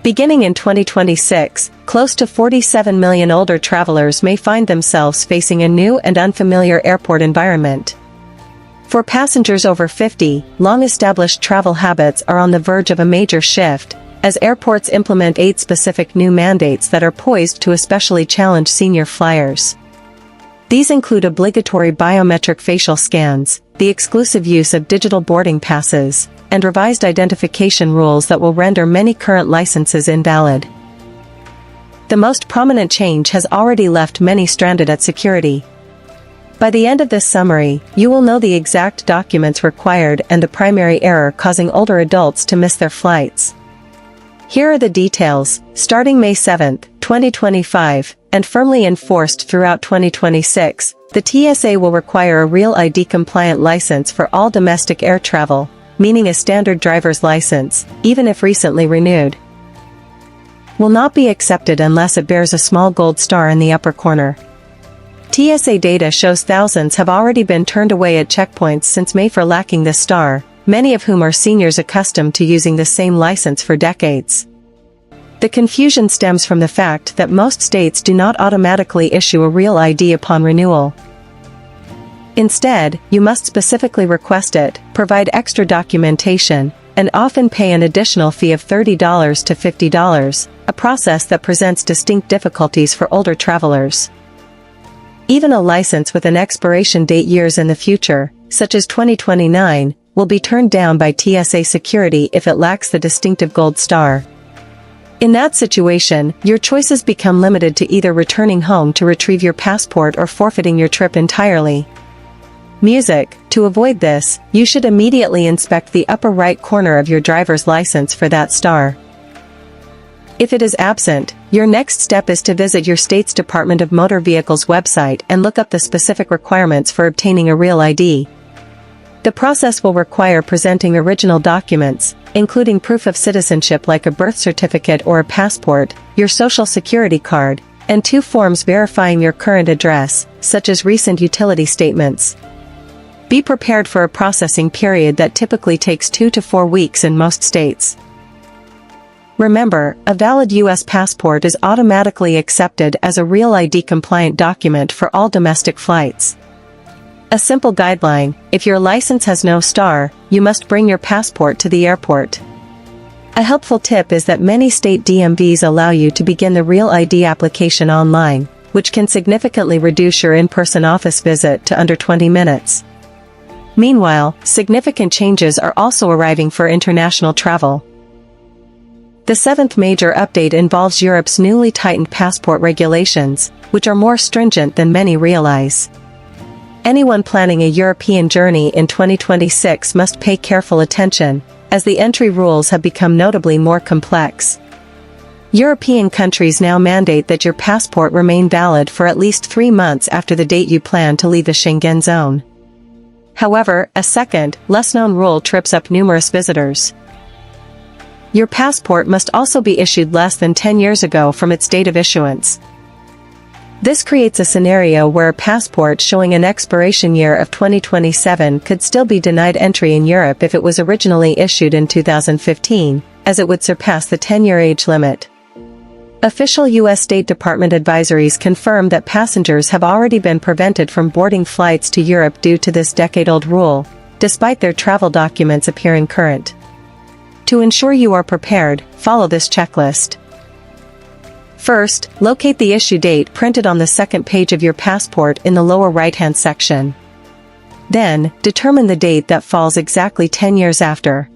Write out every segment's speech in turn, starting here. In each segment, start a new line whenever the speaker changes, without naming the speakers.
Beginning in 2026, close to 47 million older travelers may find themselves facing a new and unfamiliar airport environment. For passengers over 50, long-established travel habits are on the verge of a major shift, as airports implement 8 specific new mandates that are poised to especially challenge senior flyers. These include obligatory biometric facial scans, the exclusive use of digital boarding passes, and revised identification rules that will render many current licenses invalid. The most prominent change has already left many stranded at security. By the end of this summary, you will know the exact documents required and the primary error causing older adults to miss their flights. Here are the details. Starting May 7, 2025, and firmly enforced throughout 2026, the TSA will require a Real ID-compliant license for all domestic air travel, meaning a standard driver's license, even if recently renewed, will not be accepted unless it bears a small gold star in the upper corner. TSA data shows thousands have already been turned away at checkpoints since May for lacking this star, many of whom are seniors accustomed to using the same license for decades. The confusion stems from the fact that most states do not automatically issue a Real ID upon renewal. Instead, you must specifically request it, provide extra documentation, and often pay an additional fee of $30 to $50, a process that presents distinct difficulties for older travelers. Even a license with an expiration date years in the future, such as 2029, will be turned down by TSA security if it lacks the distinctive gold star. In that situation, your choices become limited to either returning home to retrieve your passport or forfeiting your trip entirely. Music: to avoid this, you should immediately inspect the upper right corner of your driver's license for that star. If it is absent, your next step is to visit your state's Department of Motor Vehicles website and look up the specific requirements for obtaining a Real ID. The process will require presenting original documents, including proof of citizenship like a birth certificate or a passport, your social security card, and 2 forms verifying your current address, such as recent utility statements. Be prepared for a processing period that typically takes 2 to 4 weeks in most states. Remember, a valid U.S. passport is automatically accepted as a Real ID-compliant document for all domestic flights. A simple guideline: if your license has no star, you must bring your passport to the airport. A helpful tip is that many state DMVs allow you to begin the Real ID application online, which can significantly reduce your in-person office visit to under 20 minutes. Meanwhile, significant changes are also arriving for international travel. The 7th major update involves Europe's newly tightened passport regulations, which are more stringent than many realize. Anyone planning a European journey in 2026 must pay careful attention, as the entry rules have become notably more complex. European countries now mandate that your passport remain valid for at least 3 months after the date you plan to leave the Schengen zone. However, a second, less-known rule trips up numerous visitors. Your passport must also be issued less than 10 years ago from its date of issuance. This creates a scenario where a passport showing an expiration year of 2027 could still be denied entry in Europe if it was originally issued in 2015, as it would surpass the 10-year age limit. Official U.S. State Department advisories confirm that passengers have already been prevented from boarding flights to Europe due to this decade-old rule, despite their travel documents appearing current. To ensure you are prepared, follow this checklist. First, locate the issue date printed on the second page of your passport in the lower right-hand section. Then, determine the date that falls exactly 10 years after.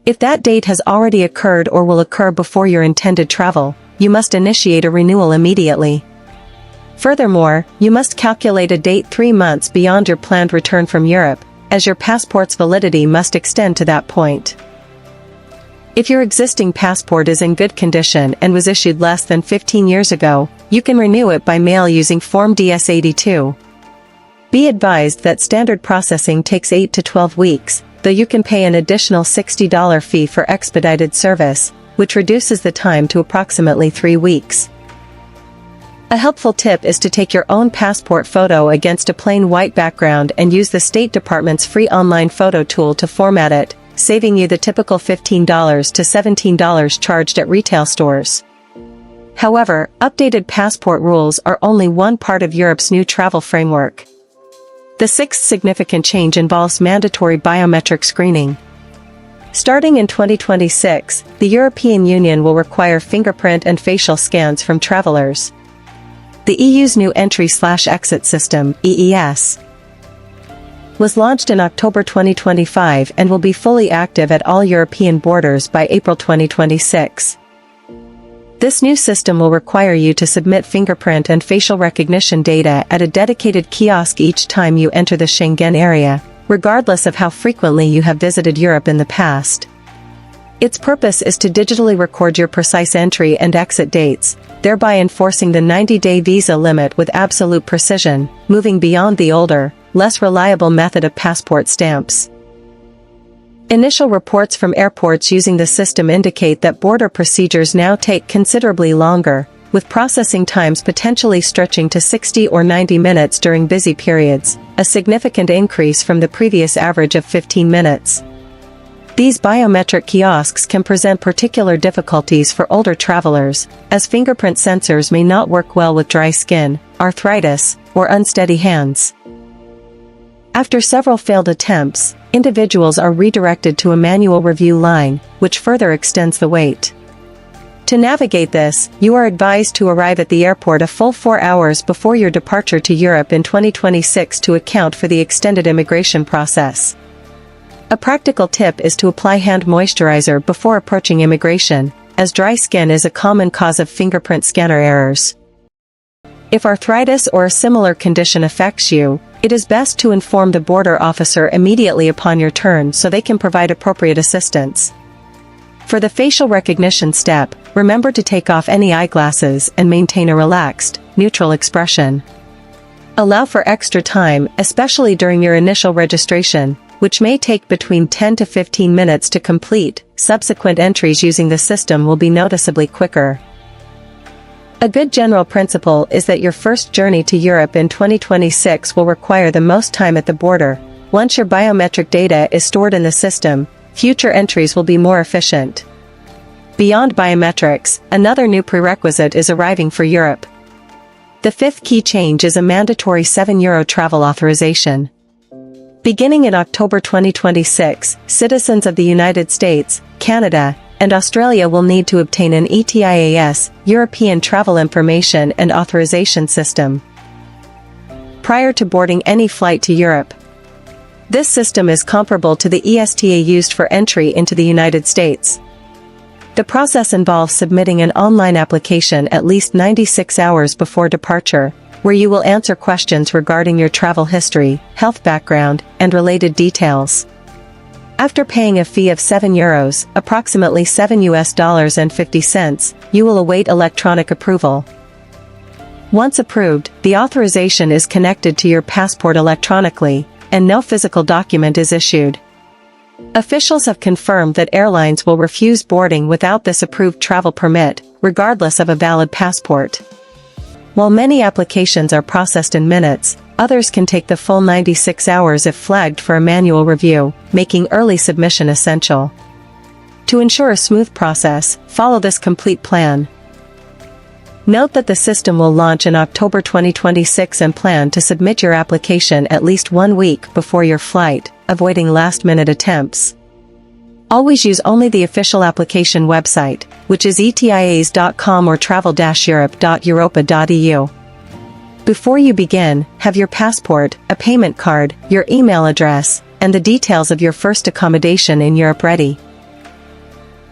If that date has already occurred or will occur before your intended travel, you must initiate a renewal immediately. Furthermore, you must calculate a date 3 months beyond your planned return from Europe, as your passport's validity must extend to that point. If your existing passport is in good condition and was issued less than 15 years ago, you can renew it by mail using Form DS-82. Be advised that standard processing takes 8 to 12 weeks, though you can pay an additional $60 fee for expedited service, which reduces the time to approximately 3 weeks. A helpful tip is to take your own passport photo against a plain white background and use the State Department's free online photo tool to format it, saving you the typical $15 to $17 charged at retail stores. However, updated passport rules are only one part of Europe's new travel framework. The sixth significant change involves mandatory biometric screening. Starting in 2026, the European Union will require fingerprint and facial scans from travelers. The EU's new Entry/Exit System, EES, was launched in October 2025 and will be fully active at all European borders by April 2026. This new system will require you to submit fingerprint and facial recognition data at a dedicated kiosk each time you enter the Schengen area, regardless of how frequently you have visited Europe in the past. Its purpose is to digitally record your precise entry and exit dates, thereby enforcing the 90-day visa limit with absolute precision, moving beyond the older, less reliable method of passport stamps. Initial reports from airports using the system indicate that border procedures now take considerably longer, with processing times potentially stretching to 60 or 90 minutes during busy periods, a significant increase from the previous average of 15 minutes. These biometric kiosks can present particular difficulties for older travelers, as fingerprint sensors may not work well with dry skin, arthritis, or unsteady hands. After several failed attempts, individuals are redirected to a manual review line, which further extends the wait. To navigate this, you are advised to arrive at the airport a full 4 hours before your departure to Europe in 2026 to account for the extended immigration process. A practical tip is to apply hand moisturizer before approaching immigration, as dry skin is a common cause of fingerprint scanner errors. If arthritis or a similar condition affects you, it is best to inform the border officer immediately upon your turn so they can provide appropriate assistance. For the facial recognition step, remember to take off any eyeglasses and maintain a relaxed, neutral expression. Allow for extra time, especially during your initial registration, which may take between 10 to 15 minutes to complete. Subsequent entries using the system will be noticeably quicker. A good general principle is that your first journey to Europe in 2026 will require the most time at the border. Once your biometric data is stored in the system, future entries will be more efficient. Beyond biometrics, another new prerequisite is arriving for Europe. The fifth key change is a mandatory €7 travel authorization. Beginning in October 2026, citizens of the United States, Canada, and Australia will need to obtain an ETIAS, European Travel Information and Authorization System, prior to boarding any flight to Europe. This system is comparable to the ESTA used for entry into the United States. The process involves submitting an online application at least 96 hours before departure, where you will answer questions regarding your travel history, health background, and related details. After paying a fee of €7, approximately $7.50, you will await electronic approval. Once approved, the authorization is connected to your passport electronically, and no physical document is issued. Officials have confirmed that airlines will refuse boarding without this approved travel permit, regardless of a valid passport. While many applications are processed in minutes, others can take the full 96 hours if flagged for a manual review, making early submission essential. To ensure a smooth process, follow this complete plan. Note that the system will launch in October 2026 and plan to submit your application at least 1 week before your flight, avoiding last-minute attempts. Always use only the official application website, which is etias.com or travel-europe.europa.eu. Before you begin, have your passport, a payment card, your email address, and the details of your first accommodation in Europe ready.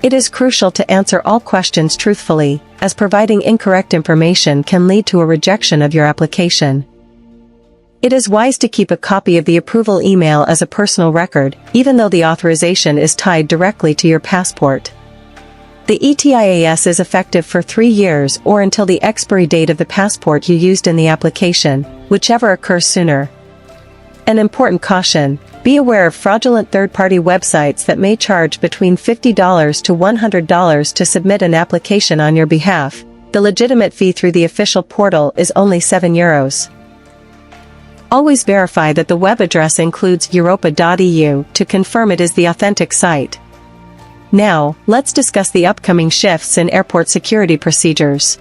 It is crucial to answer all questions truthfully, as providing incorrect information can lead to a rejection of your application. It is wise to keep a copy of the approval email as a personal record, even though the authorization is tied directly to your passport. The ETIAS is effective for 3 years or until the expiry date of the passport you used in the application, whichever occurs sooner. An important caution: be aware of fraudulent third-party websites that may charge between $50 to $100 to submit an application on your behalf. The legitimate fee through the official portal is only €7. Always verify that the web address includes europa.eu to confirm it is the authentic site. Now, let's discuss the upcoming shifts in airport security procedures.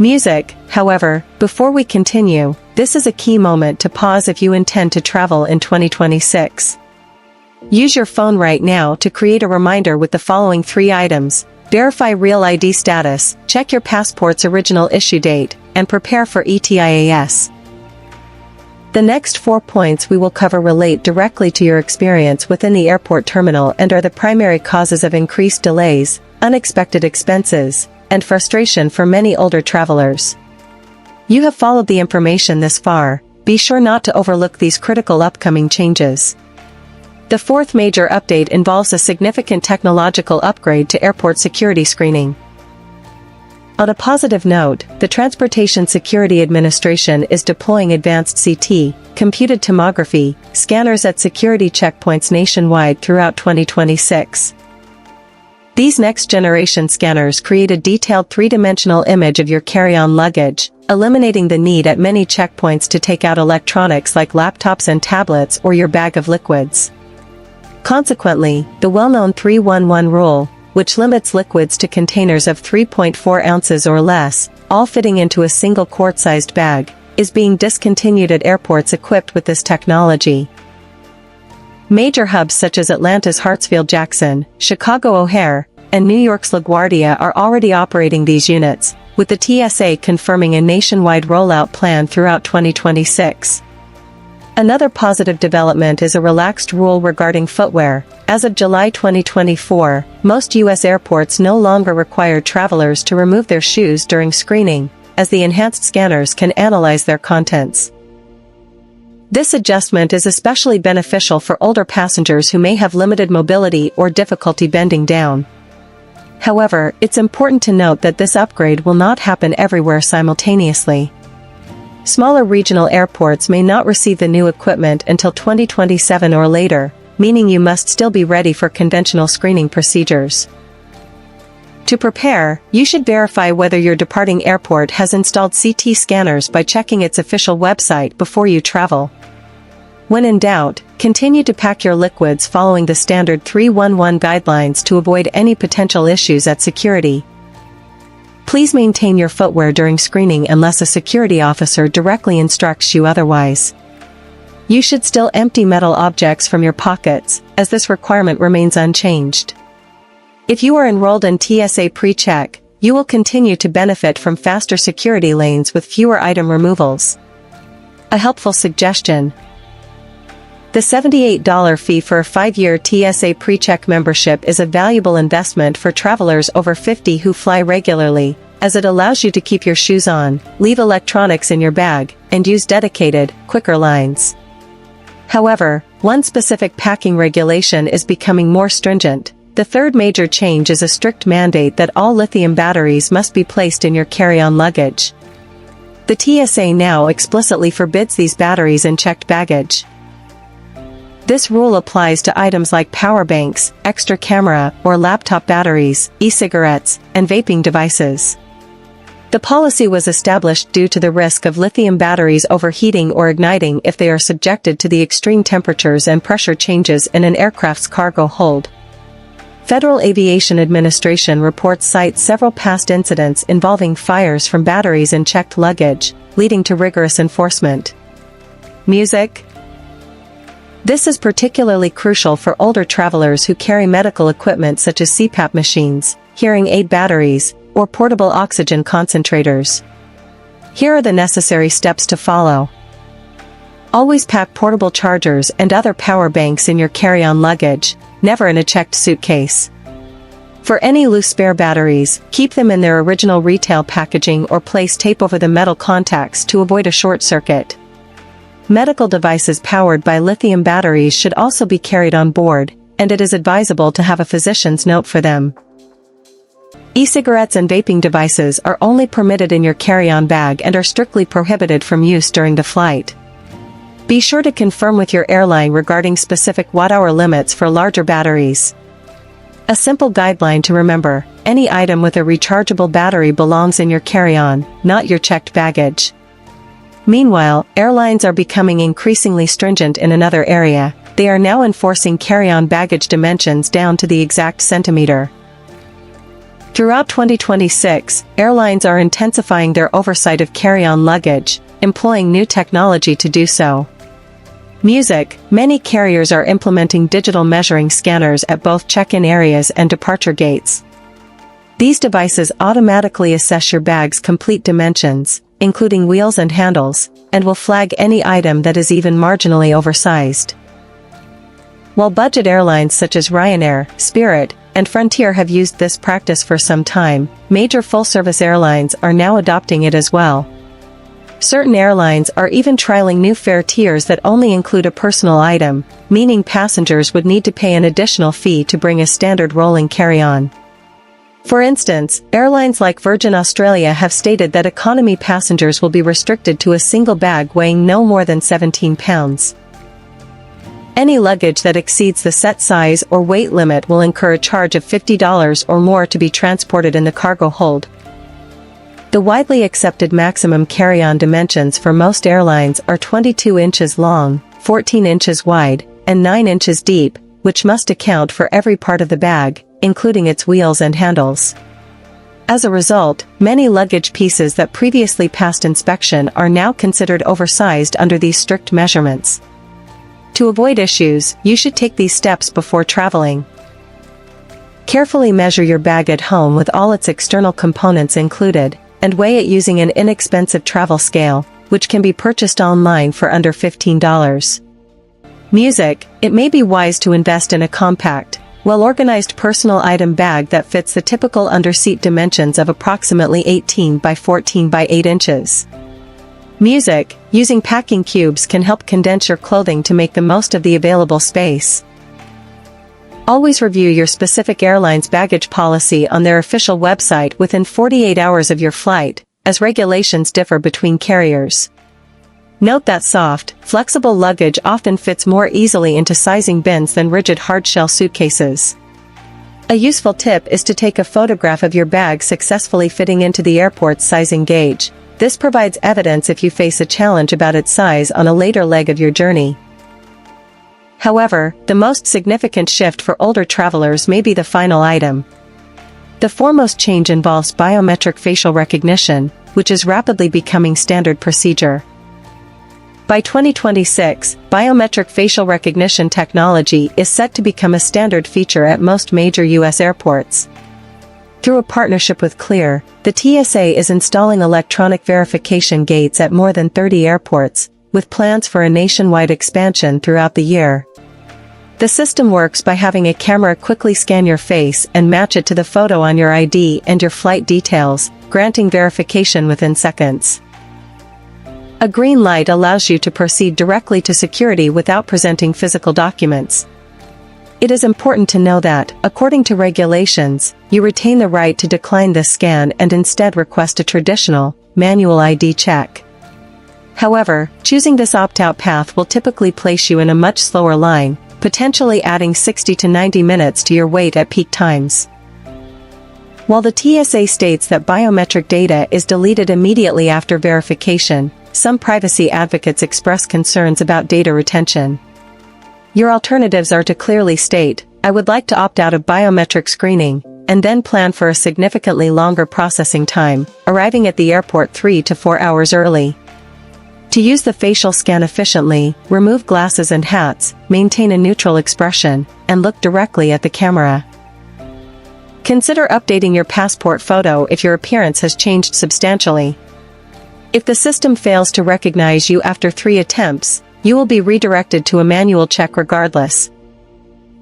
Music, however, before we continue, this is a key moment to pause if you intend to travel in 2026. Use your phone right now to create a reminder with the following 3 items. Verify real ID status, check your passport's original issue date, and prepare for ETIAS. The next 4 points we will cover relate directly to your experience within the airport terminal and are the primary causes of increased delays, unexpected expenses, and frustration for many older travelers. You have followed the information this far, be sure not to overlook these critical upcoming changes. The 4th major update involves a significant technological upgrade to airport security screening. On a positive note, the Transportation Security Administration is deploying advanced CT, computed tomography, scanners at security checkpoints nationwide throughout 2026. These next-generation scanners create a detailed 3-dimensional image of your carry-on luggage, eliminating the need at many checkpoints to take out electronics like laptops and tablets or your bag of liquids. Consequently, the well-known 311 rule, which limits liquids to containers of 3.4 ounces or less, all fitting into a single quart-sized bag, is being discontinued at airports equipped with this technology. Major hubs such as Atlanta's Hartsfield-Jackson, Chicago O'Hare, and New York's LaGuardia are already operating these units, with the TSA confirming a nationwide rollout plan throughout 2026. Another positive development is a relaxed rule regarding footwear. As of July 2024, most U.S. airports no longer require travelers to remove their shoes during screening, as the enhanced scanners can analyze their contents. This adjustment is especially beneficial for older passengers who may have limited mobility or difficulty bending down. However, it's important to note that this upgrade will not happen everywhere simultaneously. Smaller regional airports may not receive the new equipment until 2027 or later, meaning you must still be ready for conventional screening procedures. To prepare, you should verify whether your departing airport has installed CT scanners by checking its official website before you travel. When in doubt, continue to pack your liquids following the standard 311 guidelines to avoid any potential issues at security. Please maintain your footwear during screening unless a security officer directly instructs you otherwise. You should still empty metal objects from your pockets, as this requirement remains unchanged. If you are enrolled in TSA PreCheck, you will continue to benefit from faster security lanes with fewer item removals. A helpful suggestion: the $78 fee for a 5-year TSA PreCheck membership is a valuable investment for travelers over 50 who fly regularly, as it allows you to keep your shoes on, leave electronics in your bag, and use dedicated, quicker lines. However, one specific packing regulation is becoming more stringent. The 3rd major change is a strict mandate that all lithium batteries must be placed in your carry-on luggage. The TSA now explicitly forbids these batteries in checked baggage. This rule applies to items like power banks, extra camera or laptop batteries, e-cigarettes, and vaping devices. The policy was established due to the risk of lithium batteries overheating or igniting if they are subjected to the extreme temperatures and pressure changes in an aircraft's cargo hold. Federal Aviation Administration reports cite several past incidents involving fires from batteries in checked luggage, leading to rigorous enforcement. Music. This is particularly crucial for older travelers who carry medical equipment such as CPAP machines, hearing aid batteries, or portable oxygen concentrators. Here are the necessary steps to follow. Always pack portable chargers and other power banks in your carry-on luggage, never in a checked suitcase. For any loose spare batteries, keep them in their original retail packaging or place tape over the metal contacts to avoid a short circuit. Medical devices powered by lithium batteries should also be carried on board, and it is advisable to have a physician's note for them. E-cigarettes and vaping devices are only permitted in your carry-on bag and are strictly prohibited from use during the flight. Be sure to confirm with your airline regarding specific watt-hour limits for larger batteries. A simple guideline to remember: any item with a rechargeable battery belongs in your carry-on, not your checked baggage. Meanwhile, airlines are becoming increasingly stringent in another area. They are now enforcing carry-on baggage dimensions down to the exact centimeter. Throughout 2026, airlines are intensifying their oversight of carry-on luggage, employing new technology to do so. Music: many carriers are implementing digital measuring scanners at both check-in areas and departure gates. These devices automatically assess your bag's complete dimensions, including wheels and handles, and will flag any item that is even marginally oversized. While budget airlines such as Ryanair, Spirit, and Frontier have used this practice for some time, major full-service airlines are now adopting it as well. Certain airlines are even trialing new fare tiers that only include a personal item, meaning passengers would need to pay an additional fee to bring a standard rolling carry-on. For instance, airlines like Virgin Australia have stated that economy passengers will be restricted to a single bag weighing no more than 17 pounds. Any luggage that exceeds the set size or weight limit will incur a charge of $50 or more to be transported in the cargo hold. The widely accepted maximum carry-on dimensions for most airlines are 22 inches long, 14 inches wide, and 9 inches deep, which must account for every part of the bag, including its wheels and handles. As a result, many luggage pieces that previously passed inspection are now considered oversized under these strict measurements. To avoid issues, you should take these steps before traveling. Carefully measure your bag at home with all its external components included, and weigh it using an inexpensive travel scale, which can be purchased online for under $15. Music: it may be wise to invest in a compact, well-organized personal item bag that fits the typical underseat dimensions of approximately 18 by 14 by 8 inches. Music: using packing cubes can help condense your clothing to make the most of the available space. Always review your specific airline's baggage policy on their official website within 48 hours of your flight, as regulations differ between carriers. Note that soft, flexible luggage often fits more easily into sizing bins than rigid hardshell suitcases. A useful tip is to take a photograph of your bag successfully fitting into the airport's sizing gauge. This provides evidence if you face a challenge about its size on a later leg of your journey. However, the most significant shift for older travelers may be the final item. The foremost change involves biometric facial recognition, which is rapidly becoming standard procedure. By 2026, biometric facial recognition technology is set to become a standard feature at most major U.S. airports. Through a partnership with Clear, the TSA is installing electronic verification gates at more than 30 airports, with plans for a nationwide expansion throughout the year. The system works by having a camera quickly scan your face and match it to the photo on your ID and your flight details, granting verification within seconds. A green light allows you to proceed directly to security without presenting physical documents. It is important to know that, according to regulations, you retain the right to decline this scan and instead request a traditional, manual ID check. However, choosing this opt-out path will typically place you in a much slower line, potentially adding 60 to 90 minutes to your wait at peak times. While the TSA states that biometric data is deleted immediately after verification, some privacy advocates express concerns about data retention. Your alternatives are to clearly state, "I would like to opt out of biometric screening," and then plan for a significantly longer processing time, arriving at the airport 3 to 4 hours early. To use the facial scan efficiently, remove glasses and hats, maintain a neutral expression, and look directly at the camera. Consider updating your passport photo if your appearance has changed substantially. If the system fails to recognize you after 3 attempts, you will be redirected to a manual check regardless.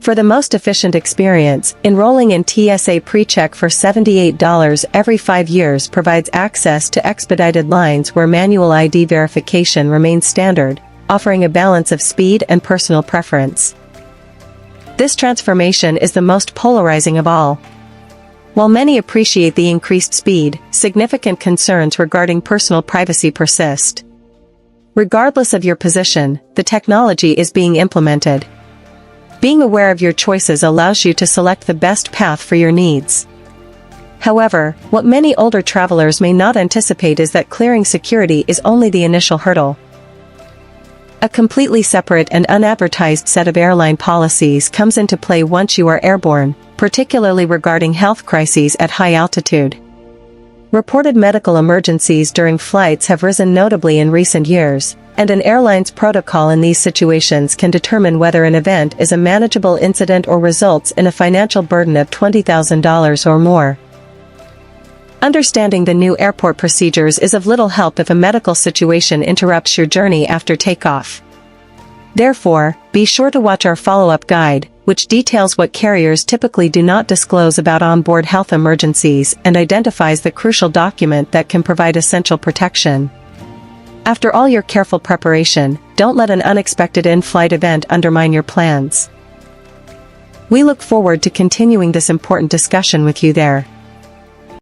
For the most efficient experience, enrolling in TSA PreCheck for $78 every 5 years provides access to expedited lines where manual ID verification remains standard, offering a balance of speed and personal preference. This transformation is the most polarizing of all. While many appreciate the increased speed, significant concerns regarding personal privacy persist. Regardless of your position, the technology is being implemented. Being aware of your choices allows you to select the best path for your needs. However, what many older travelers may not anticipate is that clearing security is only the initial hurdle. A completely separate and unadvertised set of airline policies comes into play once you are airborne, particularly regarding health crises at high altitude. Reported medical emergencies during flights have risen notably in recent years, and an airline's protocol in these situations can determine whether an event is a manageable incident or results in a financial burden of $20,000 or more. Understanding the new airport procedures is of little help if a medical situation interrupts your journey after takeoff. Therefore, be sure to watch our follow-up guide, which details what carriers typically do not disclose about onboard health emergencies and identifies the crucial document that can provide essential protection. After all your careful preparation, don't let an unexpected in-flight event undermine your plans. We look forward to continuing this important discussion with you there.